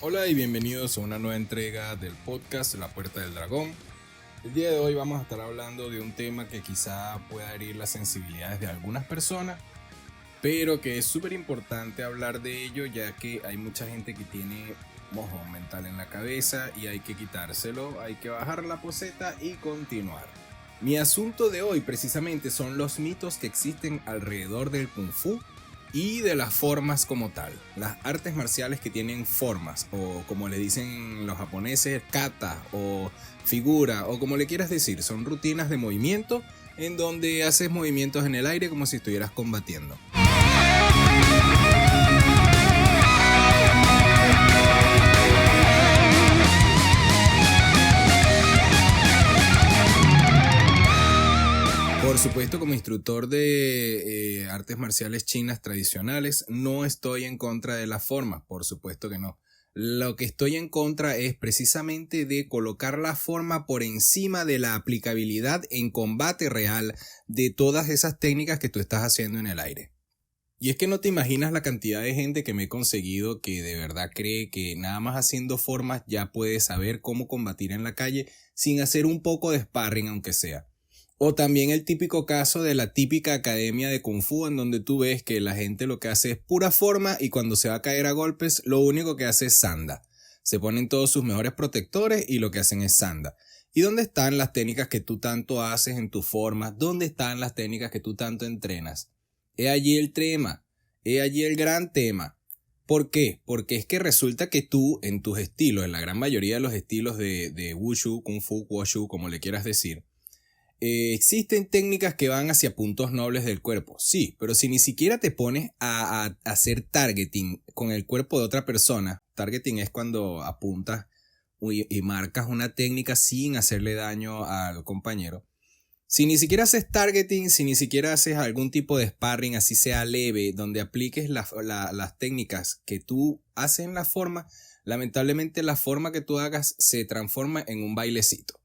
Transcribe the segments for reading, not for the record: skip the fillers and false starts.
Hola y bienvenidos a una nueva entrega del podcast La Puerta del Dragón. El día de hoy vamos a estar hablando de un tema que quizá pueda herir las sensibilidades de algunas personas, pero que es súper importante hablar de ello, ya que hay mucha gente que tiene mojón mental en la cabeza y hay que quitárselo, hay que bajar la poseta y continuar. Mi asunto de hoy precisamente son los mitos que existen alrededor del Kung Fu y de las formas como tal. Las artes marciales que tienen formas, o como le dicen los japoneses, kata o figura, o como le quieras decir, son rutinas de movimiento en donde haces movimientos en el aire como si estuvieras combatiendo. Por supuesto, como instructor de artes marciales chinas tradicionales, no estoy en contra de las formas, por supuesto que no. Lo que estoy en contra es precisamente de colocar la forma por encima de la aplicabilidad en combate real de todas esas técnicas que tú estás haciendo en el aire. Y es que no te imaginas la cantidad de gente que me he conseguido que de verdad cree que nada más haciendo formas ya puedes saber cómo combatir en la calle sin hacer un poco de sparring aunque sea. O también el típico caso de la típica academia de Kung Fu en donde tú ves que la gente lo que hace es pura forma y cuando se va a caer a golpes lo único que hace es sanda. Se ponen todos sus mejores protectores y lo que hacen es sanda. ¿Y dónde están las técnicas que tú tanto haces en tus formas? ¿Dónde están las técnicas que tú tanto entrenas? He allí el tema, he allí el gran tema. ¿Por qué? Porque es que resulta que tú en tus estilos, en la gran mayoría de los estilos de Wushu, Kung Fu, Wushu, como le quieras decir, existen técnicas que van hacia puntos nobles del cuerpo, sí, pero si ni siquiera te pones a hacer targeting con el cuerpo de otra persona, targeting es cuando apuntas y marcas una técnica sin hacerle daño al compañero. Si ni siquiera haces targeting, si ni siquiera haces algún tipo de sparring, así sea leve, donde apliques las técnicas que tú haces en la forma, lamentablemente la forma que tú hagas se transforma en un bailecito.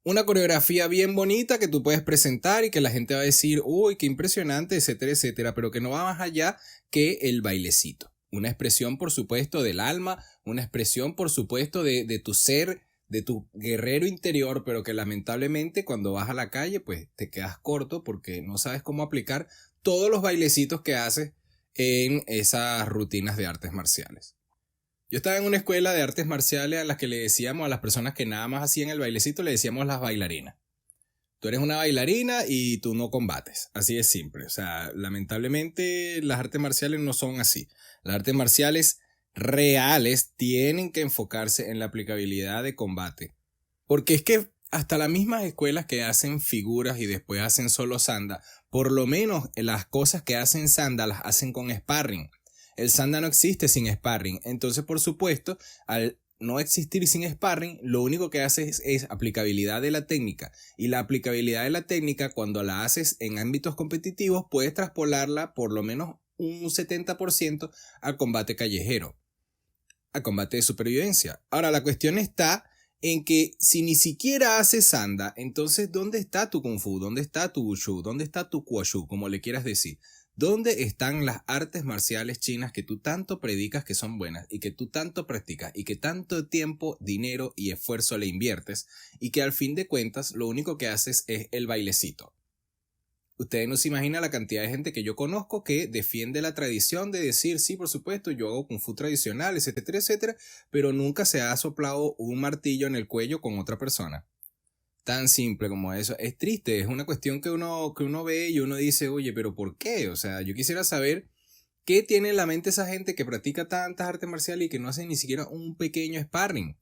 Una coreografía bien bonita que tú puedes presentar y que la gente va a decir, uy, qué impresionante, etcétera, etcétera, pero que no va más allá que el bailecito. Una expresión, por supuesto, del alma, una expresión, por supuesto, de tu ser, de tu guerrero interior, pero que lamentablemente cuando vas a la calle, pues te quedas corto porque no sabes cómo aplicar todos los bailecitos que haces en esas rutinas de artes marciales. Yo estaba en una escuela de artes marciales a las que le decíamos a las personas que nada más hacían el bailecito, le decíamos las bailarinas. Tú eres una bailarina y tú no combates. Así es simple. O sea, lamentablemente las artes marciales no son así. Las artes marciales reales tienen que enfocarse en la aplicabilidad de combate. Porque es que hasta las mismas escuelas que hacen figuras y después hacen solo sanda, por lo menos las cosas que hacen sanda las hacen con sparring. El sanda no existe sin sparring. Entonces, por supuesto, al no existir sin sparring, lo único que haces es aplicabilidad de la técnica. Y la aplicabilidad de la técnica, cuando la haces en ámbitos competitivos, puedes traspolarla por lo menos un 70% al combate callejero, al combate de supervivencia. Ahora, la cuestión está en que si ni siquiera haces sanda, entonces ¿dónde está tu Kung Fu? ¿Dónde está tu Wushu? ¿Dónde está tu Kuoshu? Como le quieras decir. ¿Dónde están las artes marciales chinas que tú tanto predicas que son buenas y que tú tanto practicas y que tanto tiempo, dinero y esfuerzo le inviertes y que al fin de cuentas lo único que haces es el bailecito? Ustedes no se imaginan la cantidad de gente que yo conozco que defiende la tradición de decir, sí, por supuesto, yo hago Kung Fu tradicional, etcétera, etcétera, pero nunca se ha soplado un martillo en el cuello con otra persona. Tan simple como eso. Es triste, es una cuestión que uno ve y uno dice, oye, pero ¿por qué? O sea, yo quisiera saber qué tiene en la mente esa gente que practica tantas artes marciales y que no hace ni siquiera un pequeño sparring.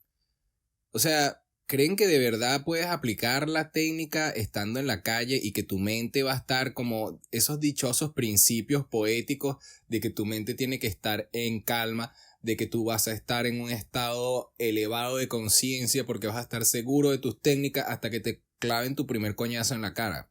O sea, ¿creen que de verdad puedes aplicar la técnica estando en la calle y que tu mente va a estar como esos dichosos principios poéticos de que tu mente tiene que estar en calma, de que tú vas a estar en un estado elevado de conciencia porque vas a estar seguro de tus técnicas hasta que te claven tu primer coñazo en la cara?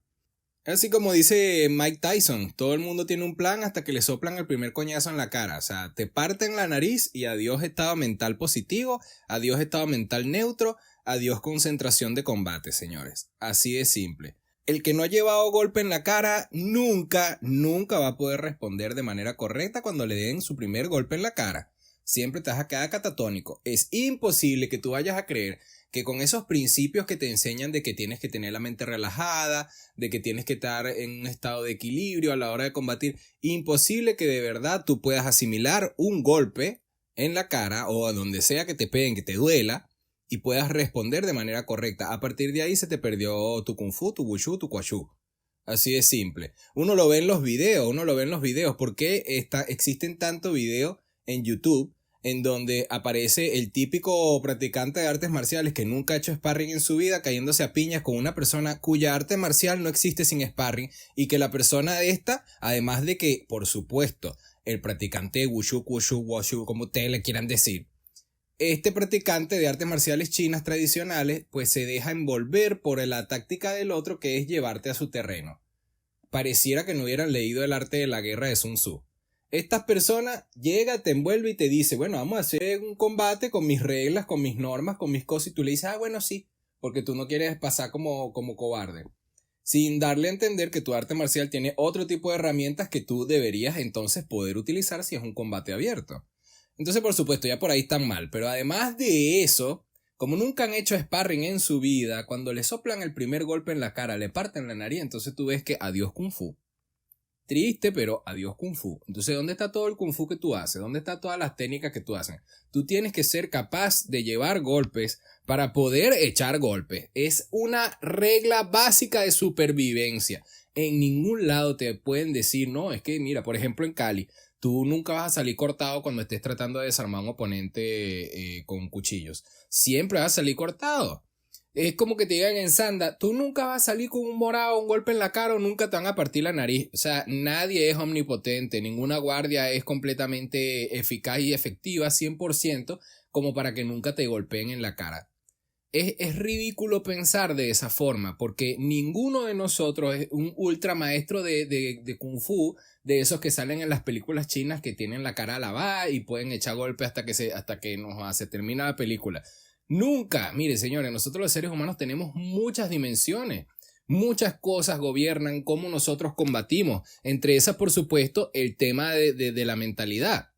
Así como dice Mike Tyson, todo el mundo tiene un plan hasta que le soplan el primer coñazo en la cara. O sea, te parten la nariz y adiós estado mental positivo, adiós estado mental neutro, adiós concentración de combate, señores. Así de simple. El que no ha llevado golpe en la cara nunca va a poder responder de manera correcta cuando le den su primer golpe en la cara. siempre te vas a quedar catatónico. Es imposible que tú vayas a creer que con esos principios que te enseñan de que tienes que tener la mente relajada, de que tienes que estar en un estado de equilibrio a la hora de combatir, imposible que de verdad tú puedas asimilar un golpe en la cara o a donde sea que te peguen, que te duela, y puedas responder de manera correcta. A partir de ahí se te perdió tu kung fu, tu wushu, tu kwashu. Así de simple. Uno lo ve en los videos, porque existen tantos videos en YouTube en donde aparece el típico practicante de artes marciales que nunca ha hecho sparring en su vida, cayéndose a piñas con una persona cuya arte marcial no existe sin sparring, y que la persona de esta, además de que, por supuesto, el practicante de wushu, wushu, wushu, como ustedes le quieran decir, este practicante de artes marciales chinas tradicionales, pues se deja envolver por la táctica del otro, que es llevarte a su terreno. Pareciera que no hubieran leído el arte de la guerra de Sun Tzu. Estas personas llega, te envuelve y te dice, bueno, vamos a hacer un combate con mis reglas, con mis normas, con mis cosas, y tú le dices, bueno, sí, porque tú no quieres pasar como cobarde, sin darle a entender que tu arte marcial tiene otro tipo de herramientas que tú deberías entonces poder utilizar si es un combate abierto. Entonces, por supuesto, ya por ahí están mal, pero además de eso, como nunca han hecho sparring en su vida, cuando le soplan el primer golpe en la cara, le parten la nariz, entonces tú ves que adiós Kung Fu. Triste, pero adiós Kung Fu. Entonces, ¿dónde está todo el Kung Fu que tú haces? ¿Dónde están todas las técnicas que tú haces? Tú tienes que ser capaz de llevar golpes para poder echar golpes. Es una regla básica de supervivencia. En ningún lado te pueden decir, no, es que mira, por ejemplo en Cali, tú nunca vas a salir cortado cuando estés tratando de desarmar a un oponente con cuchillos. Siempre vas a salir cortado. Es como que te digan en Sanda, tú nunca vas a salir con un morado, un golpe en la cara, o nunca te van a partir la nariz. O sea, nadie es omnipotente, ninguna guardia es completamente eficaz y efectiva 100% como para que nunca te golpeen en la cara. Es ridículo pensar de esa forma, porque ninguno de nosotros es un ultra maestro de Kung Fu, de esos que salen en las películas chinas que tienen la cara lavada y pueden echar golpes hasta que se termina la película. Nunca, mire señores, nosotros los seres humanos tenemos muchas dimensiones, muchas cosas gobiernan cómo nosotros combatimos, entre esas por supuesto el tema de la mentalidad.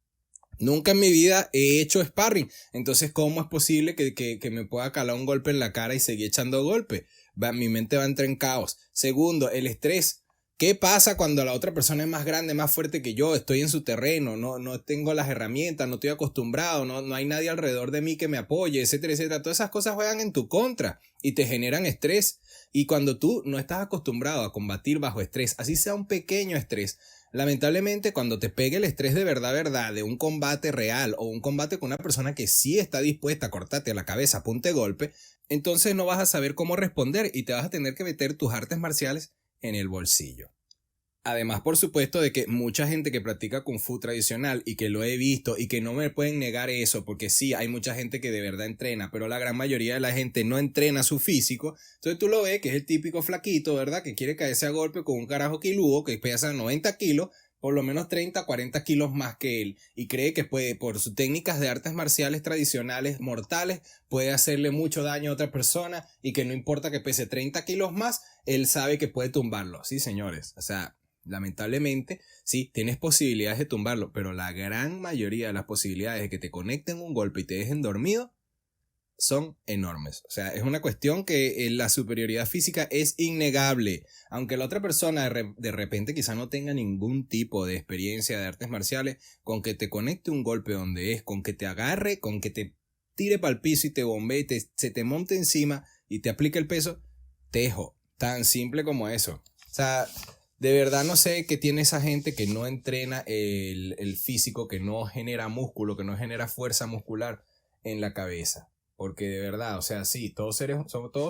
Nunca en mi vida he hecho sparring, entonces ¿cómo es posible que me pueda calar un golpe en la cara y seguir echando golpes? Mi mente va a entrar en caos. Segundo, el estrés. ¿Qué pasa cuando la otra persona es más grande, más fuerte que yo? Estoy en su terreno, no tengo las herramientas, no estoy acostumbrado, no hay nadie alrededor de mí que me apoye, etcétera, etcétera. Todas esas cosas juegan en tu contra y te generan estrés. Y cuando tú no estás acostumbrado a combatir bajo estrés, así sea un pequeño estrés, lamentablemente cuando te pegue el estrés de verdad, de un combate real o un combate con una persona que sí está dispuesta a cortarte a la cabeza a punta de golpe, entonces no vas a saber cómo responder y te vas a tener que meter tus artes marciales en el bolsillo. Además, por supuesto, de que mucha gente que practica Kung Fu tradicional y que lo he visto y que no me pueden negar eso, porque sí, hay mucha gente que de verdad entrena, pero la gran mayoría de la gente no entrena su físico. Entonces tú lo ves que es el típico flaquito, ¿verdad? Que quiere caerse a golpe con un carajo quiludo que pesa 90 kilos, por lo menos 30, 40 kilos más que él, y cree que puede, por sus técnicas de artes marciales tradicionales mortales, puede hacerle mucho daño a otra persona y que no importa que pese 30 kilos más, él sabe que puede tumbarlo. Sí, señores, o sea, lamentablemente, sí, tienes posibilidades de tumbarlo, pero la gran mayoría de las posibilidades de que te conecten un golpe y te dejen dormido son enormes. O sea, es una cuestión que la superioridad física es innegable. Aunque la otra persona de repente quizá no tenga ningún tipo de experiencia de artes marciales, con que te conecte un golpe donde es, con que te agarre, con que te tire para el piso y te bombee, se te monte encima y te aplique el peso, tejo. Tan simple como eso. O sea, de verdad no sé qué tiene esa gente que no entrena el físico, que no genera músculo, que no genera fuerza muscular en la cabeza. Porque de verdad, o sea, sí, todos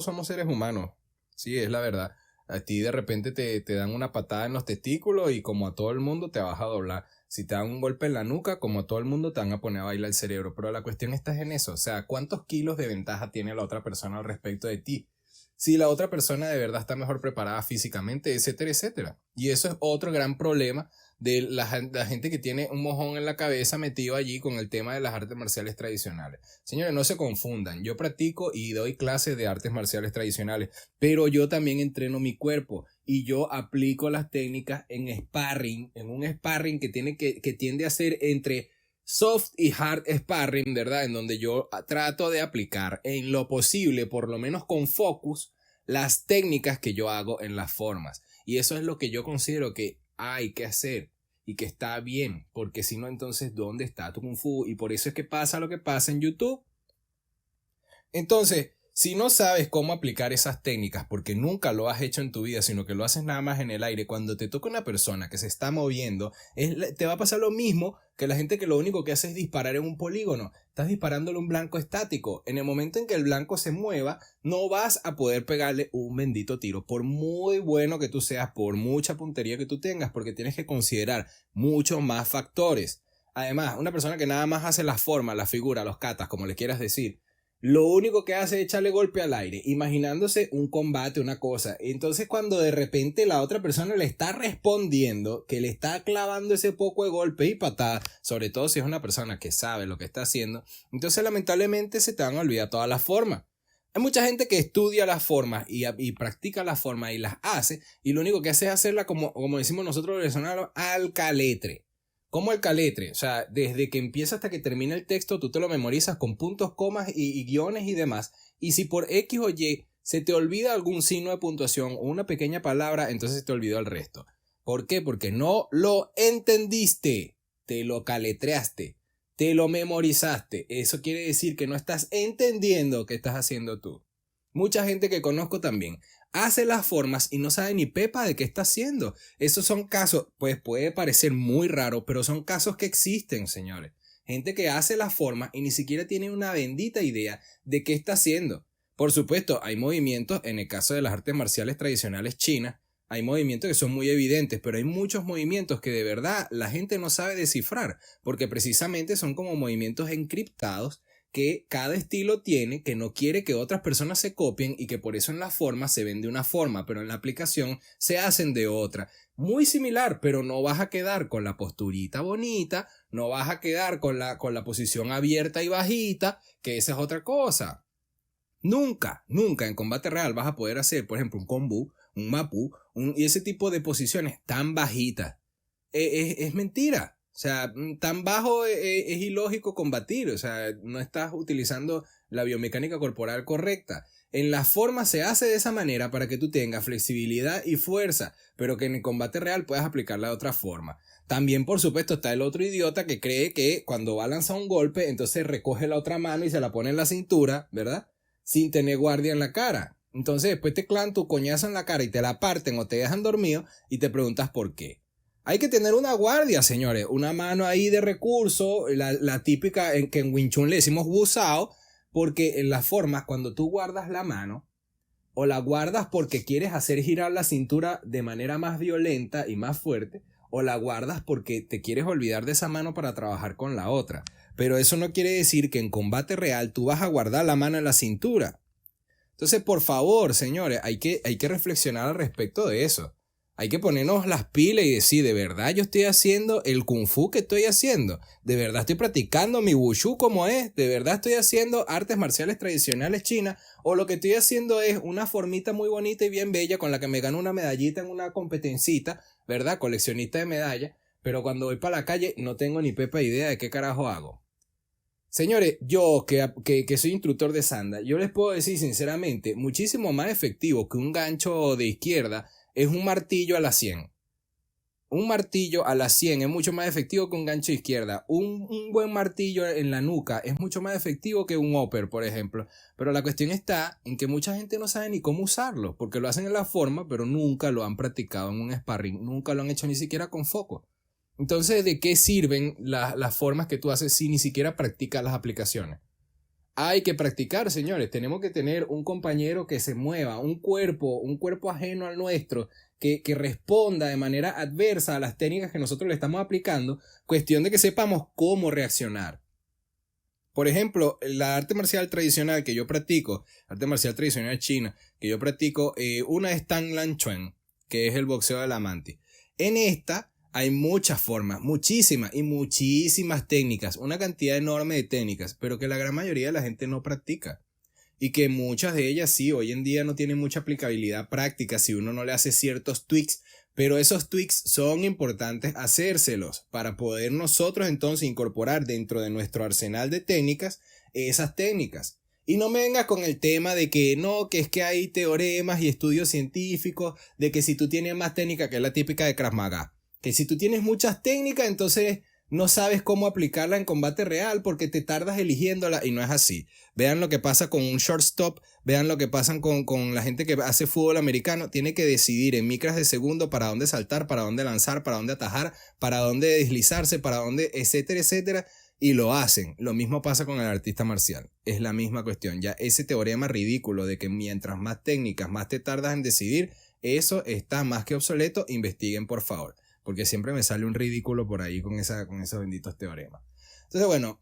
somos seres humanos. Sí, es la verdad. A ti de repente te dan una patada en los testículos y como a todo el mundo te vas a doblar. Si te dan un golpe en la nuca, como a todo el mundo te van a poner a bailar el cerebro. Pero la cuestión está en eso. O sea, ¿cuántos kilos de ventaja tiene la otra persona al respecto de ti? Si la otra persona de verdad está mejor preparada físicamente, etcétera, etcétera. Y eso es otro gran problema de la gente que tiene un mojón en la cabeza metido allí con el tema de las artes marciales tradicionales. Señores, no se confundan. Yo practico y doy clases de artes marciales tradicionales, pero yo también entreno mi cuerpo y yo aplico las técnicas en sparring, en un sparring que tiende a ser entre soft y hard sparring, ¿verdad? En donde yo trato de aplicar en lo posible, por lo menos con focus, las técnicas que yo hago en las formas. Y eso es lo que yo considero que hay que hacer y que está bien, porque si no, entonces, ¿dónde está tu Kung Fu? Y por eso es que pasa lo que pasa en YouTube. Entonces, si no sabes cómo aplicar esas técnicas porque nunca lo has hecho en tu vida, sino que lo haces nada más en el aire, cuando te toca una persona que se está moviendo, te va a pasar lo mismo que la gente que lo único que hace es disparar en un polígono. Estás disparándole un blanco estático. En el momento en que el blanco se mueva, no vas a poder pegarle un bendito tiro, por muy bueno que tú seas, por mucha puntería que tú tengas, porque tienes que considerar muchos más factores. Además, una persona que nada más hace las formas, la figura, los katas, como le quieras decir, lo único que hace es echarle golpe al aire, imaginándose un combate, una cosa. Entonces cuando de repente la otra persona le está respondiendo, que le está clavando ese poco de golpe y patada, sobre todo si es una persona que sabe lo que está haciendo, entonces lamentablemente se te van a olvidar todas las formas. Hay mucha gente que estudia las formas y practica las formas y las hace, y lo único que hace es hacerla como decimos nosotros los venezolanos, al caletre. Como el caletre, o sea, desde que empieza hasta que termina el texto, tú te lo memorizas con puntos, comas y guiones y demás. Y si por X o Y se te olvida algún signo de puntuación o una pequeña palabra, entonces se te olvidó el resto. ¿Por qué? Porque no lo entendiste, te lo caletreaste, te lo memorizaste. Eso quiere decir que no estás entendiendo qué estás haciendo tú. Mucha gente que conozco también hace las formas y no sabe ni pepa de qué está haciendo. Esos son casos, pues puede parecer muy raro, pero son casos que existen, señores. Gente que hace las formas y ni siquiera tiene una bendita idea de qué está haciendo. Por supuesto, hay movimientos, en el caso de las artes marciales tradicionales chinas, hay movimientos que son muy evidentes, pero hay muchos movimientos que de verdad la gente no sabe descifrar, porque precisamente son como movimientos encriptados que cada estilo tiene, que no quiere que otras personas se copien y que por eso en la forma se ven de una forma, pero en la aplicación se hacen de otra. Muy similar, pero no vas a quedar con la posturita bonita, no vas a quedar con la posición abierta y bajita, que esa es otra cosa. Nunca, nunca en combate real vas a poder hacer, por ejemplo, un kombu, un mapu, y ese tipo de posiciones tan bajitas. Es mentira. O sea, tan bajo es ilógico combatir. O sea, no estás utilizando la biomecánica corporal correcta. En la forma se hace de esa manera para que tú tengas flexibilidad y fuerza, pero que en el combate real puedas aplicarla de otra forma. También, por supuesto, está el otro idiota que cree que cuando va a lanzar un golpe, entonces recoge la otra mano y se la pone en la cintura, ¿verdad? Sin tener guardia en la cara. Entonces después te clavan tu coñazo en la cara y te la parten o te dejan dormido y te preguntas por qué. Hay que tener una guardia, señores, una mano ahí de recurso, la típica en que en Wing Chun le decimos wusao, porque en las formas cuando tú guardas la mano o la guardas porque quieres hacer girar la cintura de manera más violenta y más fuerte, o la guardas porque te quieres olvidar de esa mano para trabajar con la otra. Pero eso no quiere decir que en combate real tú vas a guardar la mano en la cintura. Entonces, por favor, señores, hay que reflexionar al respecto de eso. Hay que ponernos las pilas y decir, ¿de verdad yo estoy haciendo el kung fu que estoy haciendo? ¿De verdad estoy practicando mi wushu como es? ¿De verdad estoy haciendo artes marciales tradicionales chinas? ¿O lo que estoy haciendo es una formita muy bonita y bien bella con la que me gano una medallita en una competencita, ¿verdad? Coleccionista de medallas, pero cuando voy para la calle no tengo ni pepa idea de qué carajo hago. Señores, yo que soy instructor de sanda, yo les puedo decir sinceramente, muchísimo más efectivo que un gancho de izquierda es un martillo a la 100. Un martillo a la 100 es mucho más efectivo que un gancho de izquierda. Un buen martillo en la nuca es mucho más efectivo que un upper, por ejemplo. Pero la cuestión está en que mucha gente no sabe ni cómo usarlo, porque lo hacen en la forma, pero nunca lo han practicado en un sparring, nunca lo han hecho ni siquiera con foco. Entonces, ¿de qué sirven las formas que tú haces si ni siquiera practicas las aplicaciones? Hay que practicar, señores. Tenemos que tener un compañero que se mueva, un cuerpo ajeno al nuestro, que responda de manera adversa a las técnicas que nosotros le estamos aplicando, cuestión de que sepamos cómo reaccionar. Por ejemplo, la arte marcial tradicional que yo practico, arte marcial tradicional china, que yo practico, una es Tang Lan Chuan, que es el boxeo de la mantis. En esta hay muchas formas, muchísimas y muchísimas técnicas, una cantidad enorme de técnicas, pero que la gran mayoría de la gente no practica. Y que muchas de ellas sí, hoy en día no tienen mucha aplicabilidad práctica si uno no le hace ciertos tweaks, Pero esos tweaks son importantes hacérselos para poder nosotros entonces incorporar dentro de nuestro arsenal de técnicas esas técnicas. Y no me vengas con el tema de que no, que es que hay teoremas y estudios científicos de que si tú tienes más técnica, que es la típica de Krav Maga, que si tú tienes muchas técnicas, entonces no sabes cómo aplicarla en combate real porque te tardas eligiéndola, y no es así. Vean lo que pasa con un shortstop, vean lo que pasa con la gente que hace fútbol americano. Tiene que decidir en micras de segundo para dónde saltar, para dónde lanzar, para dónde atajar, para dónde deslizarse, para dónde, etcétera, etcétera. Y lo hacen. Lo mismo pasa con el artista marcial. Es la misma cuestión. Ya ese teorema ridículo de que mientras más técnicas, más te tardas en decidir, eso está más que obsoleto. Investiguen, por favor. Porque siempre me sale un ridículo por ahí con esos benditos teoremas. Entonces, bueno,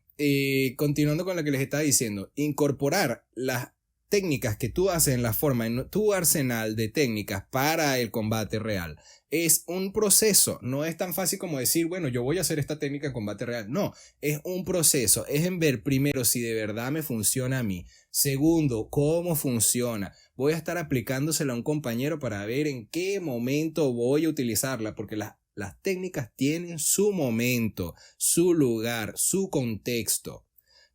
continuando con lo que les estaba diciendo, incorporar las técnicas que tú haces en la forma, en tu arsenal de técnicas para el combate real, es un proceso. No es tan fácil como decir, bueno, yo voy a hacer esta técnica en combate real. No, es un proceso. Es en ver primero si de verdad me funciona a mí. Segundo, cómo funciona. Voy a estar aplicándosela a un compañero para ver en qué momento voy a utilizarla, porque las técnicas tienen su momento, su lugar, su contexto.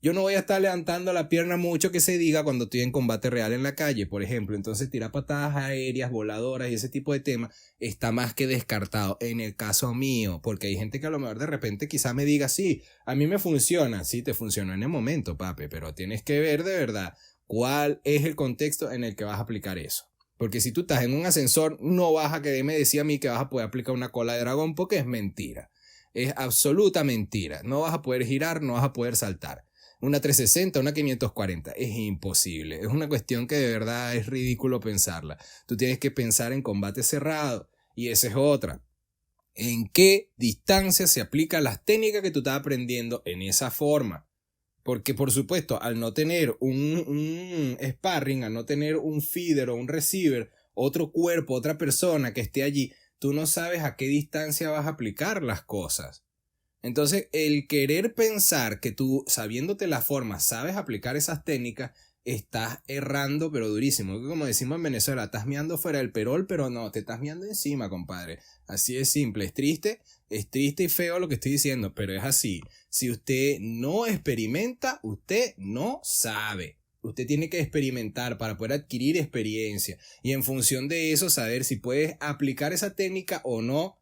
Yo no voy a estar levantando la pierna mucho que se diga cuando estoy en combate real en la calle, por ejemplo. Entonces tirar patadas aéreas, voladoras y ese tipo de temas está más que descartado en el caso mío, porque hay gente que a lo mejor de repente quizá me diga, sí, a mí me funciona. Sí, te funcionó en el momento, papi, pero tienes que ver de verdad cuál es el contexto en el que vas a aplicar eso. Porque si tú estás en un ascensor, no vas a querer me decir a mí que vas a poder aplicar una cola de dragón, porque es mentira. Es absoluta mentira. No vas a poder girar, no vas a poder saltar. Una 360, una 540, es imposible. Es una cuestión que de verdad es ridículo pensarla. Tú tienes que pensar en combate cerrado, y esa es otra. ¿En qué distancia se aplican las técnicas que tú estás aprendiendo en esa forma? Porque por supuesto, al no tener un sparring, al no tener un feeder o un receiver, otro cuerpo, otra persona que esté allí, tú no sabes a qué distancia vas a aplicar las cosas. Entonces, el querer pensar que tú, sabiéndote la forma, sabes aplicar esas técnicas, estás errando, pero durísimo. Como decimos en Venezuela, estás meando fuera del perol, pero no, te estás meando encima, compadre. Así es simple. Es triste y feo lo que estoy diciendo, pero es así. Si usted no experimenta, usted no sabe. Usted tiene que experimentar para poder adquirir experiencia. Y en función de eso, saber si puedes aplicar esa técnica o no.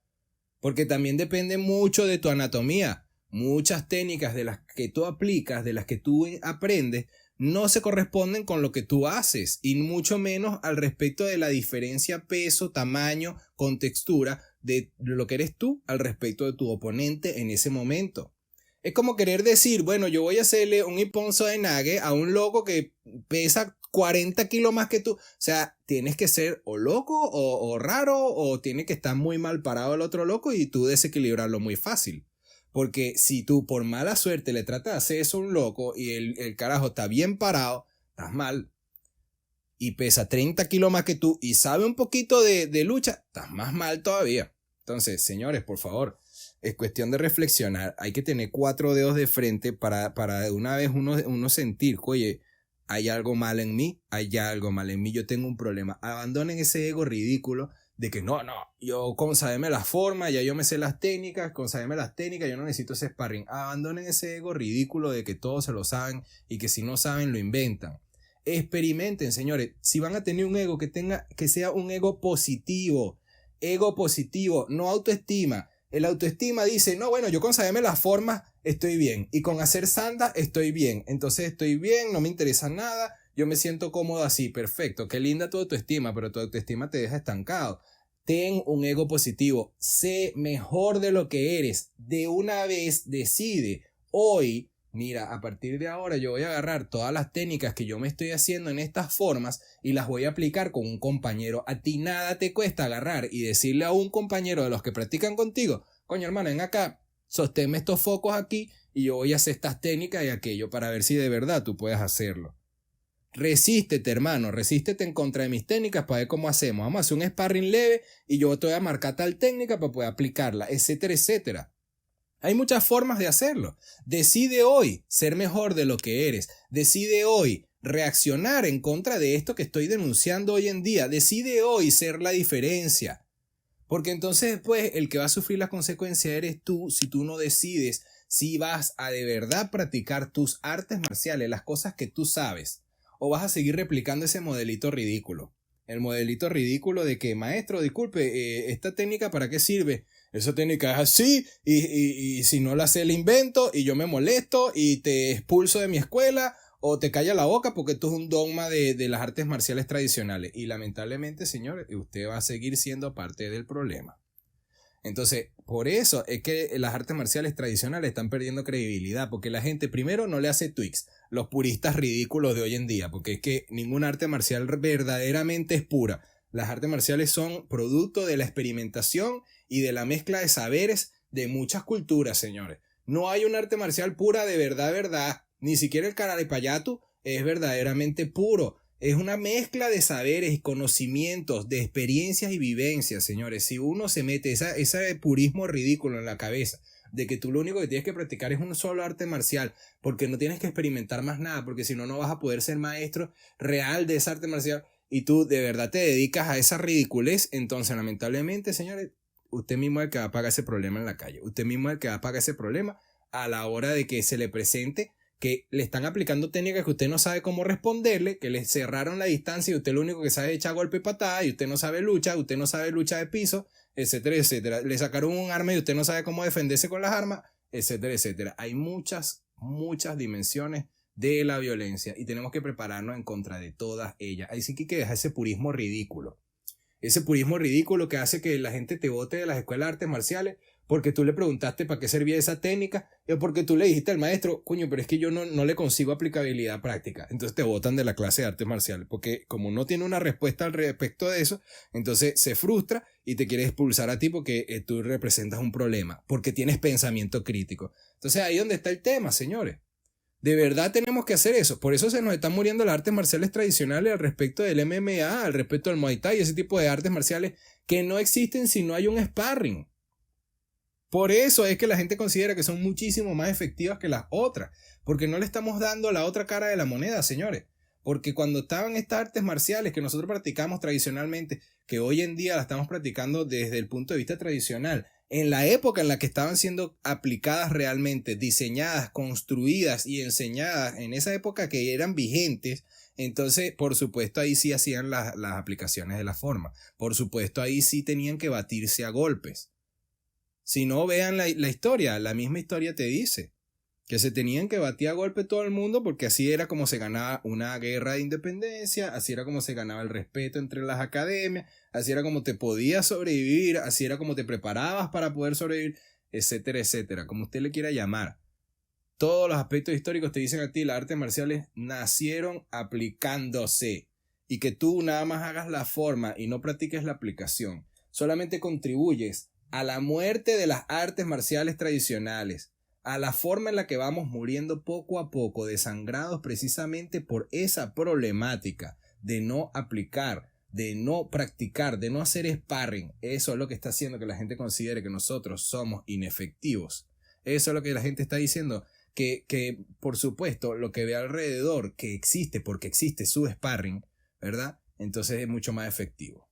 Porque también depende mucho de tu anatomía. Muchas técnicas de las que tú aplicas, de las que tú aprendes, no se corresponden con lo que tú haces, y mucho menos al respecto de la diferencia peso, tamaño, contextura de lo que eres tú al respecto de tu oponente en ese momento. Es como querer decir, bueno, yo voy a hacerle un Ippon Soenage a un loco que pesa 40 kilos más que tú. O sea, tienes que ser o loco o raro, o tiene que estar muy mal parado el otro loco y tú desequilibrarlo muy fácil. Porque si tú por mala suerte le tratas de hacer eso a un loco y el carajo está bien parado, estás mal. Y pesa 30 kilos más que tú y sabe un poquito de lucha, estás más mal todavía. Entonces, señores, por favor, es cuestión de reflexionar. Hay que tener 4 dedos de frente para de una vez uno sentir, oye, hay algo mal en mí, yo tengo un problema. Abandonen ese ego ridículo de que no, yo con saberme las formas, ya yo me sé las técnicas, con saberme las técnicas yo no necesito ese sparring. Abandonen ese ego ridículo de que todos se lo saben y que si no saben lo inventan. Experimenten, señores. Si van a tener un ego, que sea un ego positivo, no autoestima. El autoestima dice, no, bueno, yo con saberme las formas estoy bien, y con hacer sanda estoy bien, entonces estoy bien, no me interesa nada, yo me siento cómodo así, perfecto, qué linda tu autoestima, pero tu autoestima te deja estancado. Ten un ego positivo, sé mejor de lo que eres, de una vez decide, hoy, mira, a partir de ahora yo voy a agarrar todas las técnicas que yo me estoy haciendo en estas formas y las voy a aplicar con un compañero. A ti nada te cuesta agarrar y decirle a un compañero de los que practican contigo, coño hermano, ven acá, sosténme estos focos aquí y yo voy a hacer estas técnicas y aquello para ver si de verdad tú puedes hacerlo. Resístete, hermano, resístete en contra de mis técnicas para ver cómo hacemos. Vamos a hacer un sparring leve y yo te voy a marcar tal técnica para poder aplicarla, etcétera, etcétera. Hay muchas formas de hacerlo. Decide hoy ser mejor de lo que eres. Decide hoy reaccionar en contra de esto que estoy denunciando hoy en día. Decide hoy ser la diferencia. Porque entonces, pues, el que va a sufrir la consecuencia eres tú si tú no decides si vas a de verdad practicar tus artes marciales, las cosas que tú sabes, o vas a seguir replicando ese modelito ridículo. El modelito ridículo de que, maestro, disculpe, ¿esta técnica para qué sirve? Esa técnica es así, y si no la sé, la invento, y yo me molesto, y te expulso de mi escuela, o te calla la boca porque esto es un dogma de las artes marciales tradicionales. Y lamentablemente, señores, usted va a seguir siendo parte del problema. Entonces, por eso es que las artes marciales tradicionales están perdiendo credibilidad, porque la gente primero no le hace tweaks, los puristas ridículos de hoy en día, porque es que ninguna arte marcial verdaderamente es pura. Las artes marciales son producto de la experimentación y de la mezcla de saberes de muchas culturas, señores. No hay un arte marcial pura de verdad, verdad. Ni siquiera el Karate-Payatu es verdaderamente puro. Es una mezcla de saberes y conocimientos, de experiencias y vivencias, señores. Si uno se mete ese purismo ridículo en la cabeza de que tú lo único que tienes que practicar es un solo arte marcial, porque no tienes que experimentar más nada, porque si no, no vas a poder ser maestro real de ese arte marcial, y tú de verdad te dedicas a esa ridiculez, entonces lamentablemente, señores, usted mismo es el que va a pagar ese problema en la calle. Usted mismo es el que va a pagar ese problema a la hora de que se le presente que le están aplicando técnicas que usted no sabe cómo responderle, que le cerraron la distancia y usted lo único que sabe es echar golpe y patada, y usted no sabe lucha de piso, etcétera, etcétera. Le sacaron un arma y usted no sabe cómo defenderse con las armas, etcétera, etcétera. Hay muchas dimensiones de la violencia y tenemos que prepararnos en contra de todas ellas. Ahí sí que hay que dejar ese purismo ridículo. Ese purismo ridículo que hace que la gente te bote de las escuelas de artes marciales porque tú le preguntaste para qué servía esa técnica, o porque tú le dijiste al maestro, coño, pero es que yo no le consigo aplicabilidad práctica. Entonces te botan de la clase de artes marciales, porque como no tiene una respuesta al respecto de eso, entonces se frustra y te quiere expulsar a ti porque tú representas un problema, porque tienes pensamiento crítico. Entonces ahí es donde está el tema, señores. De verdad tenemos que hacer eso. Por eso se nos están muriendo las artes marciales tradicionales al respecto del MMA, al respecto del Muay Thai, ese tipo de artes marciales que no existen si no hay un sparring. Por eso es que la gente considera que son muchísimo más efectivas que las otras, porque no le estamos dando la otra cara de la moneda, señores. Porque cuando estaban estas artes marciales que nosotros practicamos tradicionalmente, que hoy en día las estamos practicando desde el punto de vista tradicional, en la época en la que estaban siendo aplicadas realmente, diseñadas, construidas y enseñadas, en esa época que eran vigentes, entonces, por supuesto, ahí sí hacían las aplicaciones de la forma. Por supuesto, ahí sí tenían que batirse a golpes. Si no, vean la historia, la misma historia te dice que se tenían que batir a golpe todo el mundo porque así era como se ganaba una guerra de independencia, así era como se ganaba el respeto entre las academias, así era como te podías sobrevivir, así era como te preparabas para poder sobrevivir, etcétera, etcétera, como usted le quiera llamar. Todos los aspectos históricos te dicen a ti, las artes marciales nacieron aplicándose, y que tú nada más hagas la forma y no practiques la aplicación, solamente contribuyes a la muerte de las artes marciales tradicionales, a la forma en la que vamos muriendo poco a poco, desangrados precisamente por esa problemática de no aplicar, de no practicar, de no hacer sparring. Eso es lo que está haciendo que la gente considere que nosotros somos inefectivos. Eso es lo que la gente está diciendo, que por supuesto lo que ve alrededor, que existe porque existe su sparring, ¿verdad? Entonces es mucho más efectivo.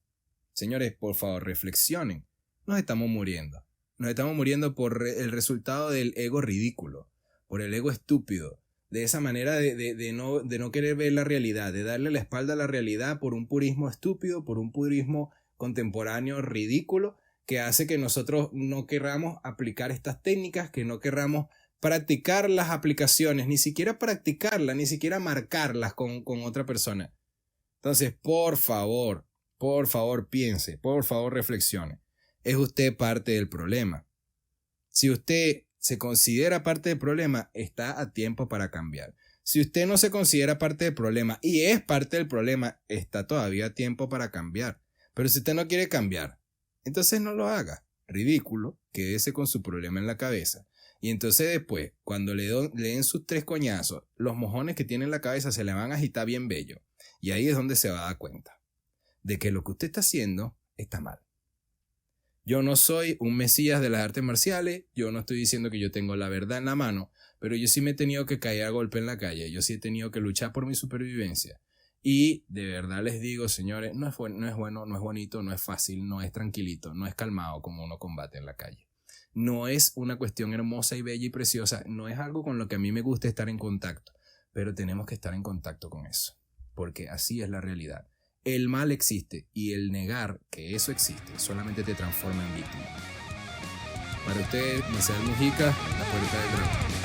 Señores, por favor, reflexionen. Nos estamos muriendo. Nos estamos muriendo por el resultado del ego ridículo, por el ego estúpido, de esa manera de no querer ver la realidad, de darle la espalda a la realidad por un purismo estúpido, por un purismo contemporáneo ridículo, que hace que nosotros no querramos aplicar estas técnicas, que no querramos practicar las aplicaciones, ni siquiera practicarlas, ni siquiera marcarlas con otra persona. Entonces, por favor piense, por favor reflexione. Es usted parte del problema. Si usted se considera parte del problema, está a tiempo para cambiar. Si usted no se considera parte del problema y es parte del problema, está todavía a tiempo para cambiar. Pero si usted no quiere cambiar, entonces no lo haga. Ridículo, quédese con su problema en la cabeza. Y entonces después, cuando le den sus 3 coñazos, los mojones que tiene en la cabeza se le van a agitar bien bello. Y ahí es donde se va a dar cuenta de que lo que usted está haciendo está mal. Yo no soy un mesías de las artes marciales, yo no estoy diciendo que yo tengo la verdad en la mano, pero yo sí me he tenido que caer a golpe en la calle, yo sí he tenido que luchar por mi supervivencia. Y de verdad les digo, señores, no es bueno, no es bonito, no es fácil, no es tranquilito, no es calmado como uno combate en la calle. No es una cuestión hermosa y bella y preciosa, no es algo con lo que a mí me gusta estar en contacto, pero tenemos que estar en contacto con eso, porque así es la realidad. El mal existe y el negar que eso existe solamente te transforma en víctima. Para usted, Misael Mujica, La Puerta del Dragón.